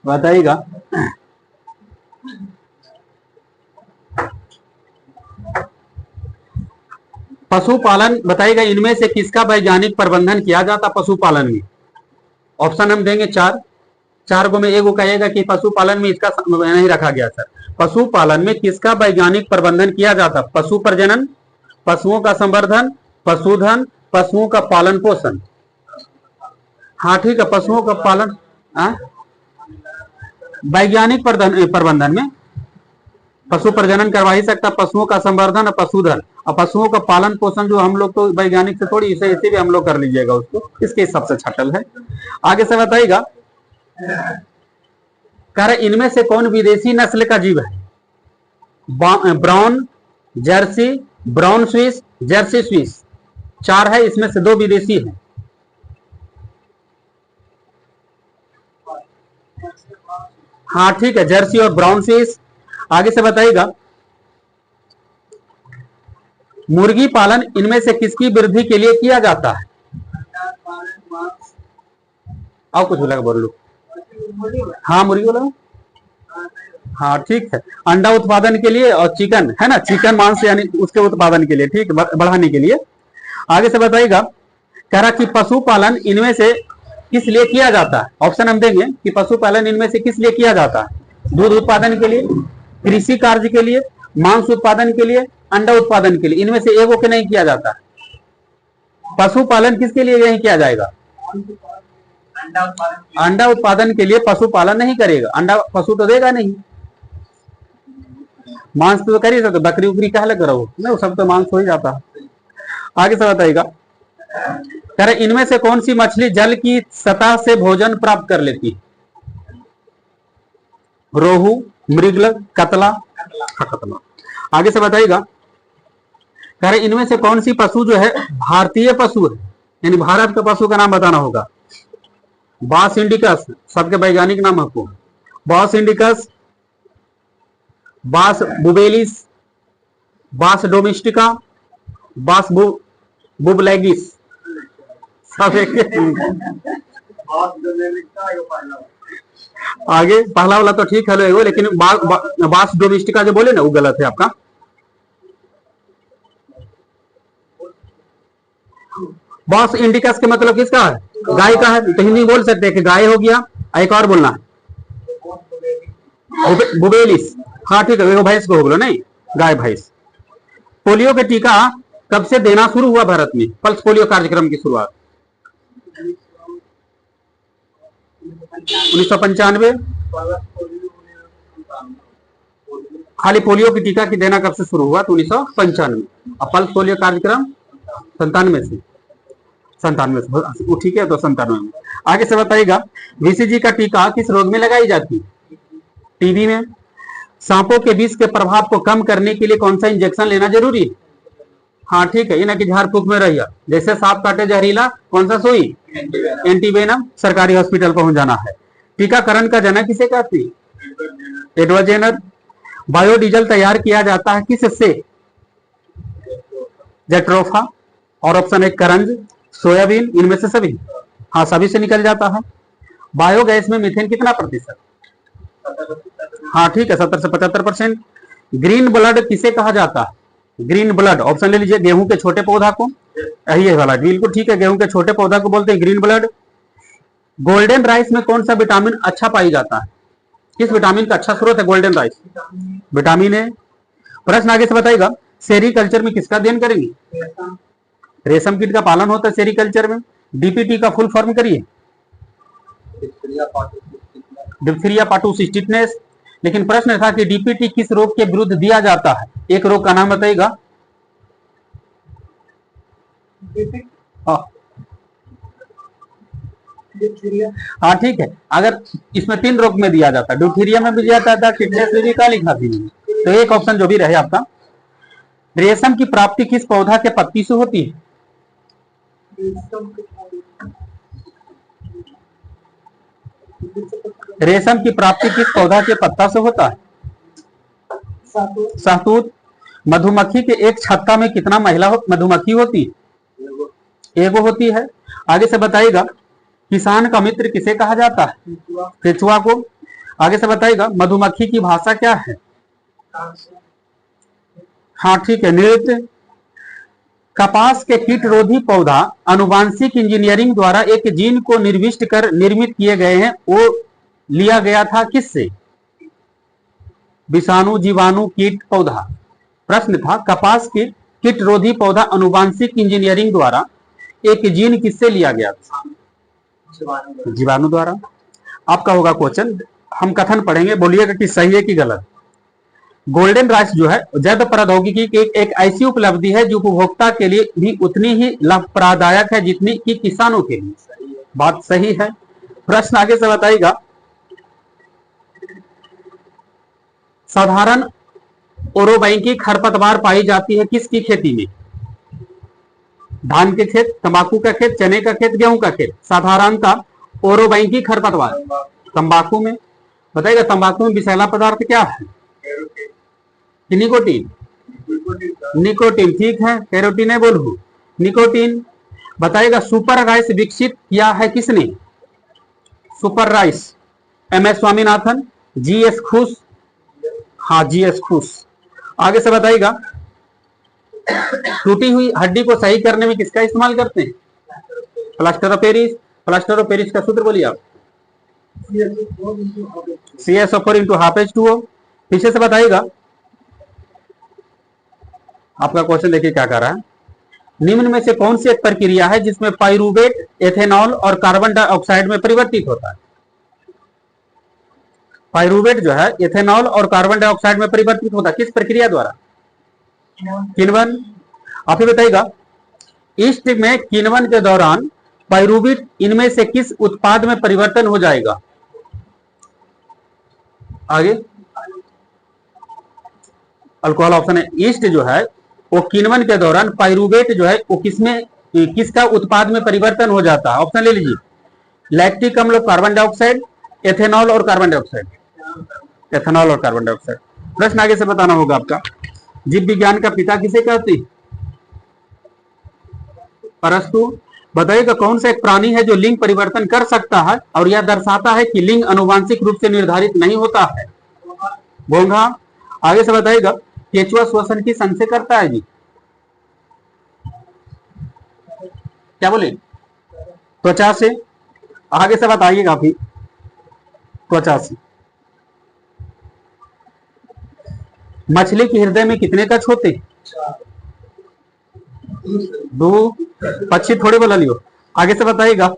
बताइएगा। पशुपालन बताइएगा, इनमें से किसका वैज्ञानिक प्रबंधन किया जाता पशुपालन में? ऑप्शन हम देंगे चार, चार को में एगो कहेगा कि पशुपालन में इसका नहीं रखा गया सर। पशुपालन में किसका वैज्ञानिक प्रबंधन किया जाता? पशु प्रजनन, पशुओं का संवर्धन, पशुधन, पशुओं का पालन पोषण। हाँ ठीक है, पशुओं का पालन। वैज्ञानिक प्रबंधन में पशु प्रजनन करवा ही सकता, पशुओं का संवर्धन और पशुधन, और पशुओं का पालन पोषण जो हम लोग तो वैज्ञानिक से थोड़ी, इसे भी हम लोग कर लीजिएगा उसको, इसके हिसाब से छटल है। आगे से बताइएगा, कह रहे इनमें से कौन विदेशी नस्ल का जीव है? Brown Jersey, brown Swiss, Jersey Swiss. चार है, इसमें से दो विदेशी हैं। हाँ ठीक है, जर्सी और ब्राउन स्विस। आगे से बताइएगा, मुर्गी पालन इनमें से किसकी वृद्धि के लिए किया जाता है? आओ कुछ बोला बोल लो। हाँ मुर्गी बोला। हाँ ठीक है, अंडा उत्पादन के लिए और चिकन है ना, चिकन मांस यानी उसके उत्पादन के लिए, ठीक, बढ़ाने के लिए। आगे से बताइएगा, कह रहा कि पशुपालन इनमें से किस लिए किया जाता है? ऑप्शन हम देंगे कि पशुपालन इनमें से किस लिए किया जाता है? दूध उत्पादन के लिए, कृषि कार्य के लिए, मांस उत्पादन के लिए, अंडा उत्पादन के लिए। इनमें से एगो के नहीं किया जाता। पशुपालन किसके लिए नहीं किया जाएगा? अंडा उत्पादन के लिए पशुपालन नहीं करेगा, अंडा पशु तो देगा नहीं, मांस तो कर ही सकते, बकरी उकरी कह लग रहा नहीं, सब तो मांस हो ही जाता। आगे से बताइएगा, कह रहे इनमें से कौन सी मछली जल की सतह से भोजन प्राप्त कर लेती है? रोहू, मृगल, कतला। कतला। आगे से बताइएगा, कह रहे इनमें से कौन सी पशु जो है भारतीय पशु है, यानी भारत का पशु का नाम बताना होगा। बास इंडिकस, सबके वैज्ञानिक नाम आपको, बास इंडिकस, बास बुबेलिस, बास डोमेस्टिका, बास बुबलैगिस। सब एक। आगे पहला वाला तो ठीक है, लेकिन बास डोमेस्टिका जो बोले ना वो गलत है आपका। बास इंडिकस के मतलब किसका है? गाय का है, तो हिंदी बोल सकते हैं कि गाय हो गया। एक और बोलना है बुबेलिस। हाँ ठीक है, भैंस को हो गया नहीं, गाय भैंस। पोलियो के टीका कब से देना शुरू हुआ भारत में? पल्स पोलियो कार्यक्रम की शुरुआत 1995। खाली पोलियो की टीका की देना कब से शुरू हुआ? तो 1995। और पल्स पोलियो कार्यक्रम 97 से, 97 से, ठीक है, तो 97 में। आगे से बताइएगा, बीसीजी का टीका किस रोग में लगाई जाती है? टीबी में। सांपों के विष के प्रभाव को कम करने के लिए कौन सा इंजेक्शन लेना जरूरी है? हाँ ठीक है, ये ना कि झाड़ फूक में रहिए, जैसे सांप काटे जहरीला, कौन सा सुई? एंटीवेनम। सरकारी हॉस्पिटल पहुंच जाना है। टीकाकरण का जनक किसे कहते हैं? Edward Jenner. बायोडीजल तैयार किया जाता है किससे? जेट्रोफा। और ऑप्शन है करंज, सोयाबीन, इनमें से सभी। हाँ सभी से निकल जाता है। बायोगैस में मीथेन कितना प्रतिशत? हाँ ठीक है, 70 से 75%। ग्रीन ब्लड किसे कहा जाता है? ग्रीन ब्लड, ऑप्शन ले लीजिए, गेहूं के छोटे पौधा को, यही वाला बिल्कुल ठीक है, गेहूं के छोटे पौधा को बोलते हैं ग्रीन ब्लड। गोल्डन राइस में कौन सा विटामिन अच्छा पाई जाता है? किस विटामिन का अच्छा स्रोत है गोल्डन राइस? Vitamin A. प्रश्न आगे से बताइएगा, सेरीकल्चर में किसका अध्ययन करेंगे? रेशम कीट का पालन होता है सेरीकल्चर में। डीपीटी का फुल फॉर्म करिए। डिप्थीरिया पार्टुसिस्टिसनेस। लेकिन प्रश्न था कि डीपीटी किस रोग के विरुद्ध दिया जाता है? एक रोग का नाम बताइएगा। हाँ ठीक है, अगर इसमें 3 रोग में दिया जाता है, डिप्थीरिया में भी दिया जाता है, टिटनेस में भी, काली खांसी में। तो एक ऑप्शन जो भी रहे आपका। रेशम की प्राप्ति किस पौधा के पत्ती से होती है? रेशम की प्राप्ति किस पौधा के पत्ता से होता है? शहतूत। मधुमक्खी के एक छत्ता में कितना महिला मधुमक्खी होती है? एगो होती है। आगे से बताइएगा, किसान का मित्र किसे कहा जाता है? केचुआ को। आगे से बताइएगा मधुमक्खी की भाषा क्या है? हाँ ठीक है, नृत्य। कपास के कीटरोधी पौधा आनुवांशिक इंजीनियरिंग द्वारा एक जीन को निर्दिष्ट कर निर्मित किए गए हैं, वो लिया गया था किससे? विषाणु, जीवाणु, कीट, पौधा। प्रश्न था कपास के कीटरोधी पौधा आनुवांशिक इंजीनियरिंग द्वारा एक जीन किससे लिया गया था? जीवाणु द्वारा। आपका होगा क्वेश्चन, हम कथन पढ़ेंगे, बोलिएगा कि सही है कि गलत। गोल्डन राइस जो है जैव प्रौद्योगिकी की एक ऐसी उपलब्धि है जो उपभोक्ता के लिए भी उतनी ही लाभप्रदायक है जितनी कि किसानों के लिए। बात सही है। प्रश्न आगे से बताइएगा, साधारण ओरोबैंकी खरपतवार पाई जाती है किसकी खेती में? धान के खेत, तंबाकू का खेत, चने का खेत, गेहूं का खेत। साधारणतः ओरोबैंकी खरपतवार तंबाकू में। बताइएगा तंबाकू में विषैला पदार्थ क्या है? निकोटीन। निकोटीन, ठीक है, कैरोटीन है, बोलू निकोटीन। बताइएगा सुपर राइस विकसित किया है किसने? Super rice MS Swaminathan, GS खुश। हाँ GS खुश। आगे से बताइएगा टूटी हुई हड्डी को सही करने में किसका इस्तेमाल करते हैं? Plaster of Paris. Plaster of Paris का सूत्र बोलिए आप। CSO4 into half H2O। पीछे से बताइएगा, आपका क्वेश्चन देखिए क्या कर रहा है। निम्न में से कौन सी एक प्रक्रिया है जिसमें पाइरूवेट एथेनॉल और कार्बन डाइऑक्साइड में परिवर्तित होता है? पाइरूवेट जो है एथेनॉल और कार्बन डाइऑक्साइड में परिवर्तित होता है किस प्रक्रिया द्वारा? किण्वन। आप ही बताइएगा ईस्ट में किण्वन के दौरान पाइरूवेट इनमें से किस उत्पाद में परिवर्तन हो जाएगा? आगे अल्कोहल ऑप्शन है। ईस्ट जो है वो किण्वन के दौरान पाइरूवेट जो है वो किसमें, किसका उत्पाद में परिवर्तन हो जाता है? ऑप्शन ले लीजिए, लैक्टिक अम्ल, कार्बन डाइऑक्साइड, एथेनॉल और कार्बन डाइऑक्साइड। एथेनॉल और कार्बन डाइऑक्साइड। प्रश्न आगे से बताना होगा आपका, जीव विज्ञान का पिता किसे कहते हैं? अरस्तु। बताइएगा कौन सा एक प्राणी है जो लिंग परिवर्तन कर सकता है और यह दर्शाता है कि लिंग आनुवांशिक रूप से निर्धारित नहीं होता है? घोंघा। आगे से बताइएगा केचुआ श्वसन की संचय करता है जी, क्या बोले? त्वचा से। आगे से बताइएगा आप ही, त्वचा से। मछली के हृदय में कितने कक्ष होते? 2। पक्षी थोड़े बोला लियो। आगे से बताइएगा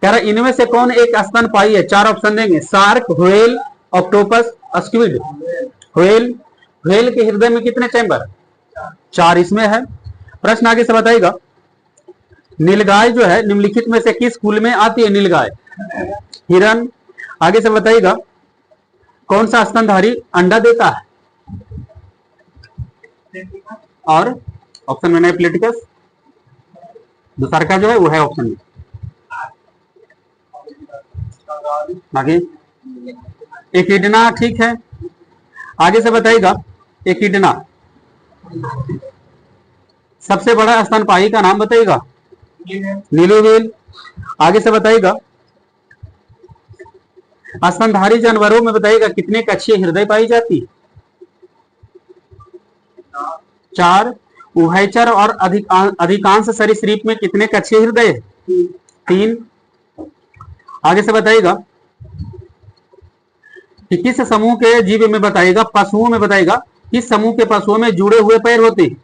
कह रहा इनमें से कौन एक स्तनपायी है? 4 ऑप्शन देंगे, shark, whale, octopus, squid. Whale. Whale के हृदय में कितने चैम्बर? 4 इसमें है। प्रश्न आगे से बताइएगा नीलगाय जो है निम्नलिखित में से किस कुल में आती है? नीलगाय, हिरन। आगे से बताइएगा कौन सा स्तनधारी अंडा देता है? और ऑप्शन में प्लेटिकस। दूसरा का जो है वो है ऑप्शन में। आगे एकिडना, ठीक है। आगे से बताइएगा एकिडना सबसे बड़ा स्तनपायी का नाम बताइएगा? नीलू व्हेल। आगे से बताइएगा स्तनधारी जानवरों में बताइएगा कितने कक्षीय हृदय पाई जाती? 4। उभयचर और अधिकांश सरीसृप में कितने कक्षीय हृदय है? 3। आगे से बताइएगा कि किस समूह के जीव में बताइएगा, पशुओं में बताइएगा किस समूह के पशुओं में जुड़े हुए पैर होते हैं?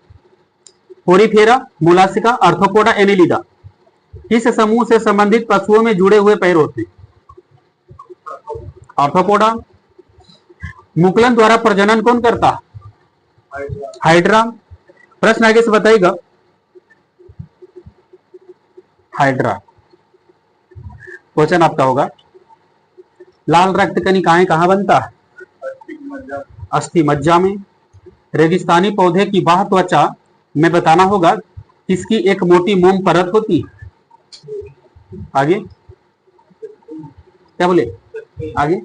Porifera, Mollusca, arthropoda, Annelida. किस समूह से संबंधित पशुओं में जुड़े हुए पैर होते हैं? आर्थ्रोपोडा। मुकुलन द्वारा प्रजनन कौन करता है? हाइड्रा। प्रश्न आगे से बताइएगा हाइड्रा। क्वेश्चन आपका होगा लाल रक्त कणिकाएं कहां बनता है? अस्थि मज्जा में। रेगिस्तानी पौधे की बाह्य त्वचा में बताना होगा किसकी एक मोटी मोम परत होती है? आगे क्या बोले? आगे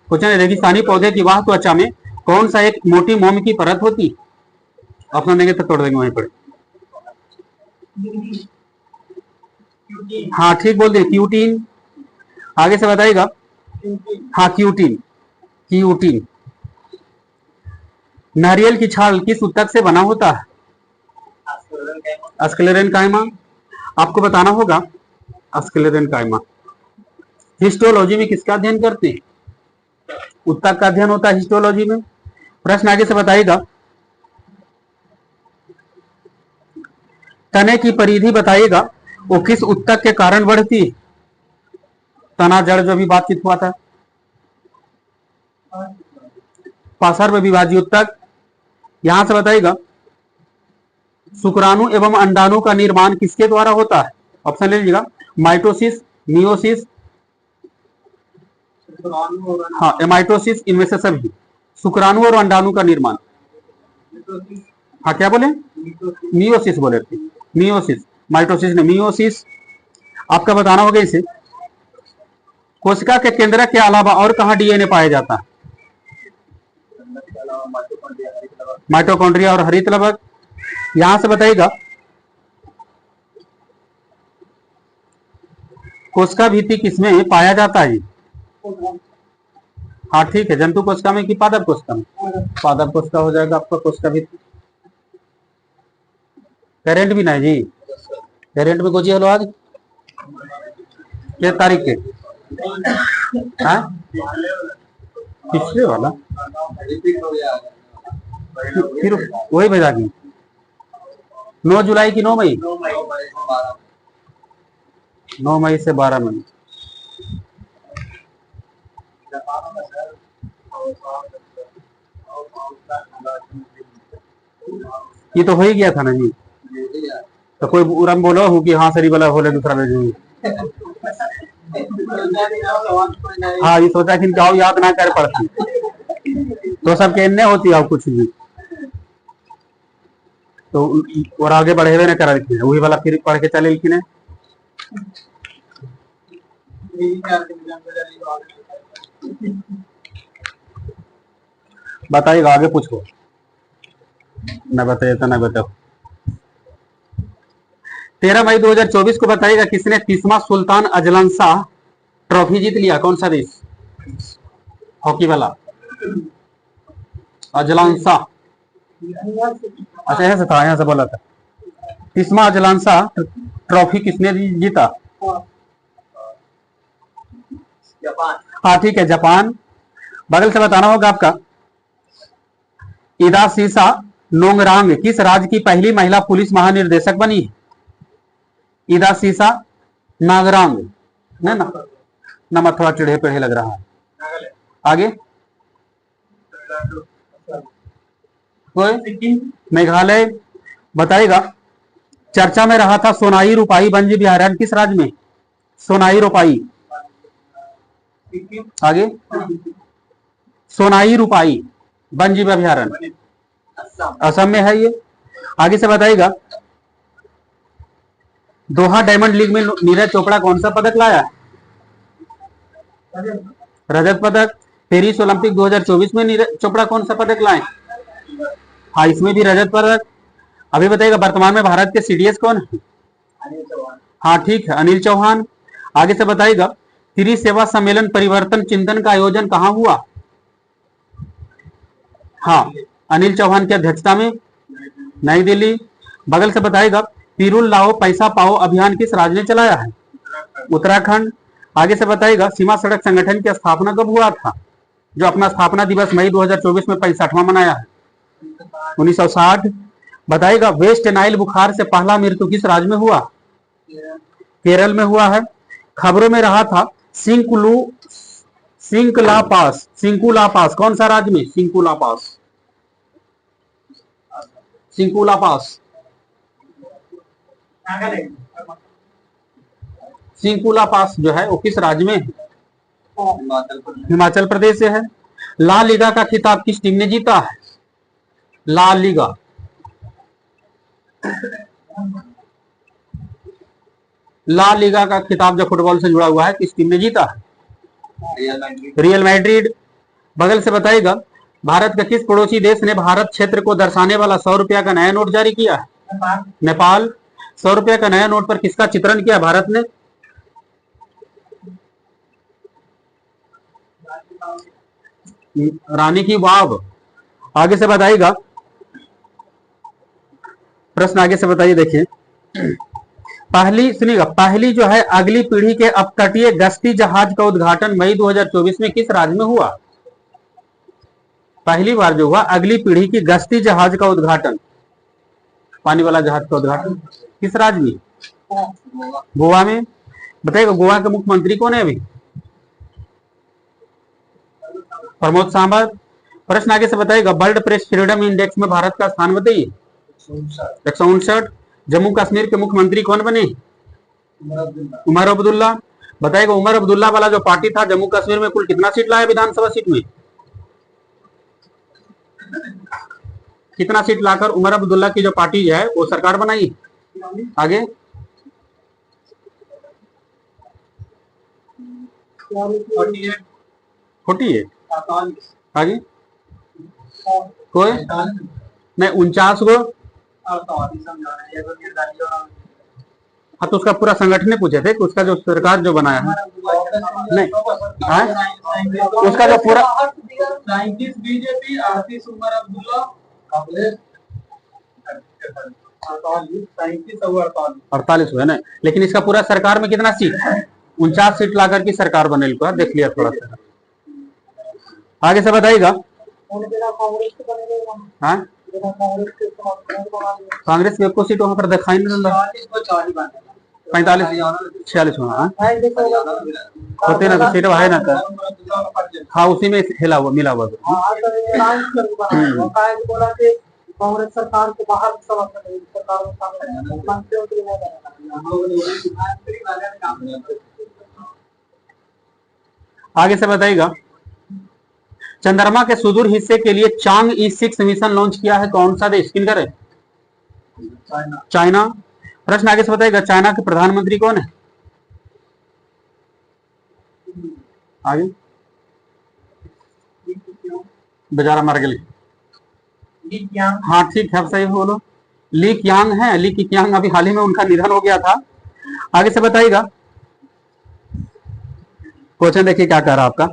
क्वेश्चन रेगिस्तानी पौधे की बाह्य त्वचा में कौन सा एक मोटी मोम की परत होती? ऑप्शन देंगे तो तोड़ देंगे वहीं पर। हाँ ठीक बोल दे, क्यूटीन। आगे से बताइएगा। हाँ, क्यूटीन। क्यूटीन। नारियल की छाल किस ऊतक से बना होता है? स्क्लेरेनकाइमा। आपको बताना होगा स्क्लेरेनकाइमा। हिस्टोलॉजी में किसका अध्ययन करते हैं? ऊतक का अध्ययन होता है हिस्टोलॉजी में। प्रश्न आगे से बताइएगा। तने की परिधि बताइएगा, वो किस ऊतक के कारण बढ़ती है? तना जड़ जो भी बातचीत हुआ था। पार्श्व विभाज्य ऊतक। यहां से बताइएगा, शुक्राणु एवं अंडाणु का निर्माण किसके द्वारा होता है? ऑप्शन ले लीजिएगा, माइटोसिस, मियोसिस, हाँ एमाइटोसिस, इनमें से सभी। शुक्राणु और अंडाणु का निर्माण, हाँ क्या बोले? मियोसिस बोले थे, मियोसिस, माइटोसिस ने मियोसिस। आपका बताना होगा इसे। कोशिका के केंद्रक के अलावा और कहां डीएनए पाया जाता है? माइटोकॉन्ड्रिया और हरित लवक। यहां से बताइएगा, कोशिका भित्ति किसमें पाया जाता है? हाँ ठीक है, जंतु कोशिका में कि पादप कोशिका में? पादप कोशिका हो जाएगा आपका कोशिका भित्ति। करेंट भी नहीं जी, करेंट में कोची हलो आज क्या तारीख के? हाँ? पिछले वाला फिर वही भेजा दी। 9 जुलाई की 9 मई, 9 मई से 12 मई। ये तो हो ही गया था ना जी। तो कोई उरम बोलो हूँ कि हाँ सरी वाला बोले दूसरा ले जाऊंगी। हाँ ये सोचा कि जाओ याद ना कर पड़ती तो सबके इन्ने होती है कुछ भी तो और आगे बढ़े हुए न करा लिखी वही वाला फिर पढ़ के चले लिखी ने। बताइएगा आगे पूछो, न बताइए तो न बताओ। 13 मई 2024 को बताइएगा किसने 30वां सुल्तान अजलन शाह ट्रॉफी जीत लिया? कौन सा देश? हॉकी वाला अजलान शाह। अच्छा यहाँ से था, यहाँ से बोला था। 30वां अजलान शाह ट्रॉफी किसने जीता? हाँ ठीक है, जापान। बगल से बताना होगा आपका। इदा सीसा नोंगरांग किस राज्य की पहली महिला पुलिस महानिर्देशक बनी है? इदा सीसा नागरांग है ना, नमक थोड़ा चिढ़े पेढ़े लग रहा है। आगे कोई? मेघालय। बताइएगा, चर्चा में रहा था सोनाई रूपाई वन्य अभयारण्य किस राज्य में? सोनाई रूपाई। आगे सोनाई रूपाई वन्य अभयारण्य असम में है ये। आगे से बताइएगा, दोहा डायमंड लीग में नीरज चोपड़ा कौन सा पदक लाया? रजत पदक। पेरिस ओलंपिक 2024 में नीरज चोपड़ा कौन सा पदक लाए? हाँ इसमें भी रजत पदक। अभी बताइएगा, वर्तमान में भारत के सीडीएस कौन है? हाँ ठीक है, अनिल चौहान। आगे से बताइएगा, त्रिसेवा सम्मेलन परिवर्तन चिंतन का आयोजन कहाँ हुआ? हाँ अनिल चौहान की अध्यक्षता में नई दिल्ली। बगल से बताइएगा, पीरुल लाओ पैसा पाओ अभियान किस राज्य ने चलाया है? उत्तराखंड। आगे से बताइएगा, सीमा सड़क संगठन की स्थापना कब हुआ था? जो अपना स्थापना दिवस मई 2024 में 65वां मनाया है, 1960। बताइएगा, वेस्ट नाइल बुखार से पहला मृत्यु किस राज्य में हुआ? केरल में हुआ है। खबरों में रहा था सिंकुला पास, सिंकुला पास कौन सा राज्य में? सिंकुला पास, सिंकुला पास, सिंकुला पास जो है वो किस राज्य में है? हिमाचल प्रदेश से है। ला लीगा का खिताब किस टीम ने जीता है? ला लीगा, ला लीगा का खिताब जो फुटबॉल से जुड़ा हुआ है किस टीम ने जीता है? Real Madrid. बगल से बताइएगा, भारत के किस पड़ोसी देश ने भारत क्षेत्र को दर्शाने वाला 100 रुपया का नया नोट जारी किया है? नेपाल। 100 रुपया का नया नोट पर किसका चित्रण किया भारत ने? रानी की वाव। आगे से बताइएगा, प्रश्न आगे से बताइए। देखिए, पहली सुनिएगा, पहली जो है अगली पीढ़ी के अपतटीय गश्ती जहाज का उद्घाटन मई 2024 में किस राज्य में हुआ? पहली बार जो हुआ अगली पीढ़ी की गश्ती जहाज का उद्घाटन, पानी वाला जहाज का उद्घाटन किस राज्य में? गोवा में। बताइएगा गोवा के मुख्यमंत्री कौन है अभी? प्रमोद सावंत। प्रश्न आगे से बताइएगा, वर्ल्ड प्रेस फ्रीडम इंडेक्स में भारत का स्थान बताइए। 159। जम्मू कश्मीर के मुख्यमंत्री कौन बने? उमर अब्दुल्ला। बताइएगा उमर अब्दुल्ला वाला जो पार्टी था जम्मू कश्मीर में कुल कितना सीट लाया विधानसभा सीट में? कितना सीट लाकर उमर अब्दुल्ला की जो पार्टी है वो सरकार बनाई? आगे 48। आगे कोई नहीं, 49 गो। हाँ तो उसका पूरा संगठन पूछे थे कि उसका जो सरकार जो बनाया है नहीं हाँ? उसका जो पूरा 39 बीजेपी, 38 उमर अब्दुल्ला, 48 हुए ना। लेकिन इसका पूरा सरकार में कितना सीट? 49 सीट लाकर की सरकार बने। देख लिया थोड़ा सा। आगे से बताइएगा, हाँ कांग्रेस की आपको सीट वहां पर दिखाई नहीं दे रहा। 45 46 होते ना तो सीट है ना था। हाँ उसी में हिला हुआ मिला हुआ। कांग्रेस सरकार के बाहर आगे से बताइएगा, चंद्रमा के सुदूर हिस्से के लिए चांग E6 मिशन लॉन्च किया है कौन सा देश? किन करे? चाइना। प्रश्न आगे से बताइएगा, चाइना के प्रधानमंत्री कौन है? आगे बेचारा मर गए। हाँ ठीक है, सही बोलो। ली क्यांग है, ली क्यांग अभी हाल ही में उनका निधन हो गया था। आगे से बताइएगा, क्वेश्चन देखिए क्या कह रहा आपका।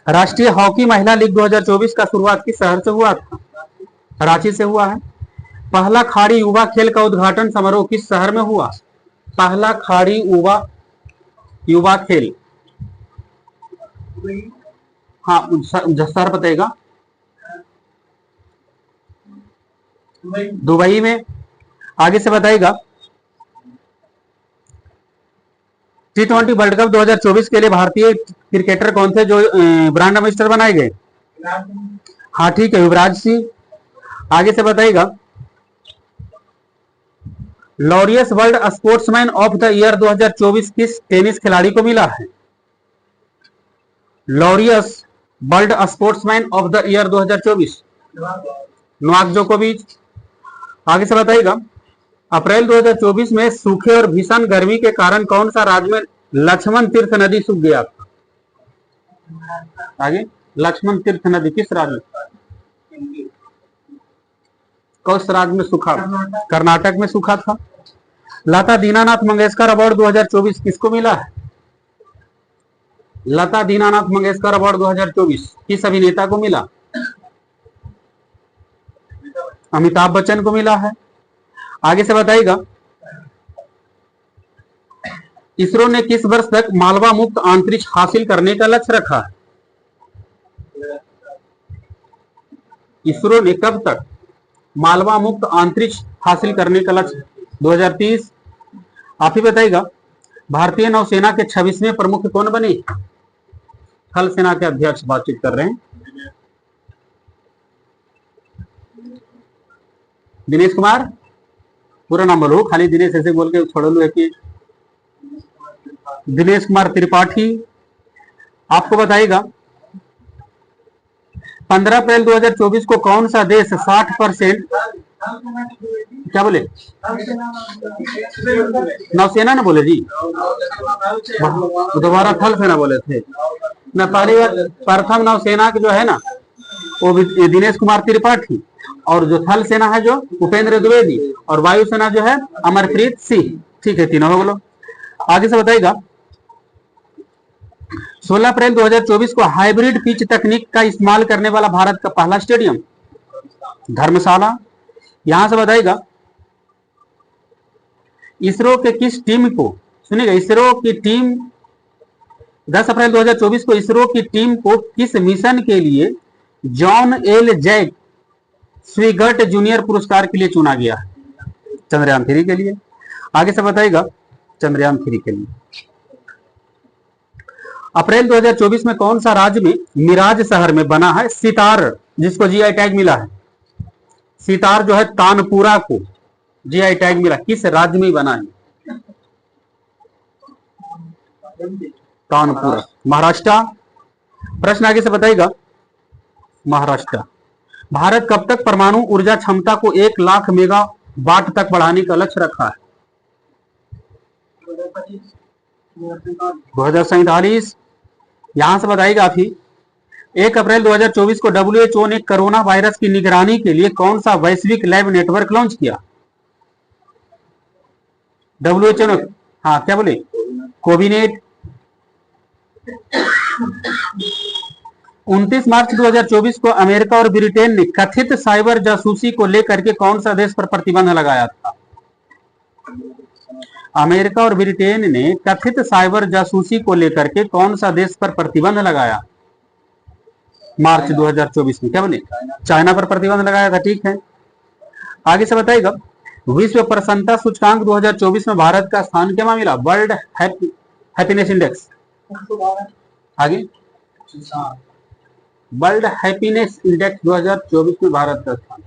राष्ट्रीय हॉकी महिला लीग 2024 का शुरुआत किस शहर से हुआ था? रांची से हुआ है। पहला खाड़ी युवा खेल का उद्घाटन समारोह किस शहर में हुआ? पहला खाड़ी युवा खेल, हाँ शहर बताएगा। दुबई में। आगे से बताइएगा, T20 वर्ल्ड कप 2024 के लिए भारतीय क्रिकेटर कौन थे जो ब्रांड एम्बेसडर बनाए गए? हाँ ठीक है, युवराज सिंह। आगे से बताइएगा, Laureus world sportsman of the year 2024 किस टेनिस खिलाड़ी को मिला है? Laureus world sportsman of the year 2024 Novak जोकोविच। आगे से बताइएगा, अप्रैल 2024 में सूखे और भीषण गर्मी के कारण कौन सा राज्य में लक्ष्मण तीर्थ नदी सूख गया था? आगे लक्ष्मण तीर्थ नदी किस राज्य में? कौन राज्य में सूखा? कर्नाटक में सूखा था। लता दीनानाथ मंगेशकर अवार्ड 2024 किसको मिला है? लता दीनानाथ मंगेशकर अवार्ड 2024 किस अभिनेता को मिला? अमिताभ बच्चन को मिला है। आगे से बताइएगा, इसरो ने किस वर्ष तक मालवा मुक्त अंतरिक्ष हासिल करने का लक्ष्य रखा है? इसरो ने कब तक मालवा मुक्त अंतरिक्ष हासिल करने का लक्ष्य? 2030। आप ही बताइएगा, भारतीय नौसेना के 26वें प्रमुख कौन बने? थल सेना के अध्यक्ष बातचीत कर रहे हैं। दिनेश कुमार, पूरा नाम बोलो, खाली दिनेश ऐसे बोल के छोड़ लो है कि दिनेश कुमार त्रिपाठी। आपको बताइएगा, 15 अप्रैल 2024 को कौन सा देश 60% क्या बोले? नौसेना ने बोले जी, दोबारा थल सेना बोले थे ना। पहली बार प्रथम नौसेना जो है ना वो दिनेश कुमार त्रिपाठी, और जो थल सेना है जो उपेंद्र द्विवेदी, और वायुसेना जो है अमरप्रीत सिंह। ठीक है, तीनों हो गए। आगे से बताइएगा, 16 अप्रैल 2024 को हाइब्रिड पिच तकनीक का इस्तेमाल करने वाला भारत का पहला स्टेडियम धर्मशाला। यहां से बताइएगा इसरो के किस टीम को, सुनिएगा, इसरो की टीम 10 अप्रैल 2024 को इसरो की टीम को किस मिशन के लिए जॉन एल जैक स्विगर्ट जूनियर पुरस्कार के लिए चुना गया है? चंद्रयान 3 के लिए। आगे से बताइएगा चंद्रयान 3 के लिए। अप्रैल 2024 में कौन सा राज्य में मिराज शहर में बना है सितार, जिसको जीआई टैग मिला है? सितार जो है तानपुरा को जीआई टैग मिला, किस राज्य में बना है? तानपुरा, महाराष्ट्र। प्रश्न आगे से बताइएगा महाराष्ट्र। भारत कब तक परमाणु ऊर्जा क्षमता को 1 लाख मेगावाट तक बढ़ाने का लक्ष्य रखा है? 2047। यहां से बताइएगा आप ही 1 अप्रैल 2024 को WHO ने कोरोना वायरस की निगरानी के लिए कौन सा वैश्विक लैब नेटवर्क लॉन्च किया? WHO ने, हाँ क्या बोले, कोविनेट। 29 मार्च 2024 को अमेरिका और ब्रिटेन ने कथित साइबर जासूसी को लेकर के कौन सा देश पर प्रतिबंध लगाया था? अमेरिका और ब्रिटेन ने कथित साइबर जासूसी को लेकर के कौन सा देश पर प्रतिबंध लगाया? मार्च 2024 में, क्या बोले, चाइना पर प्रतिबंध लगाया था। ठीक है, आगे से बताइएगा विश्व प्रसन्नता सूचकांक 2024 में भारत का स्थान क्या मिला? World happiness index. आगे वर्ल्ड हैप्पीनेस इंडेक्स 2024 में भारत का स्थान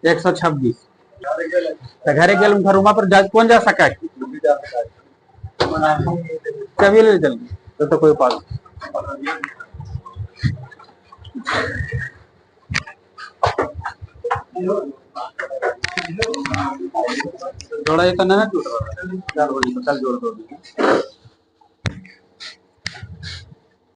126। घरे गेल घरुमा पर कौन जा सका है? कभी ले चल तो कोई पास थोड़ा एक करना है, टूट रहा है, 4 बजे तक जोड़ दो।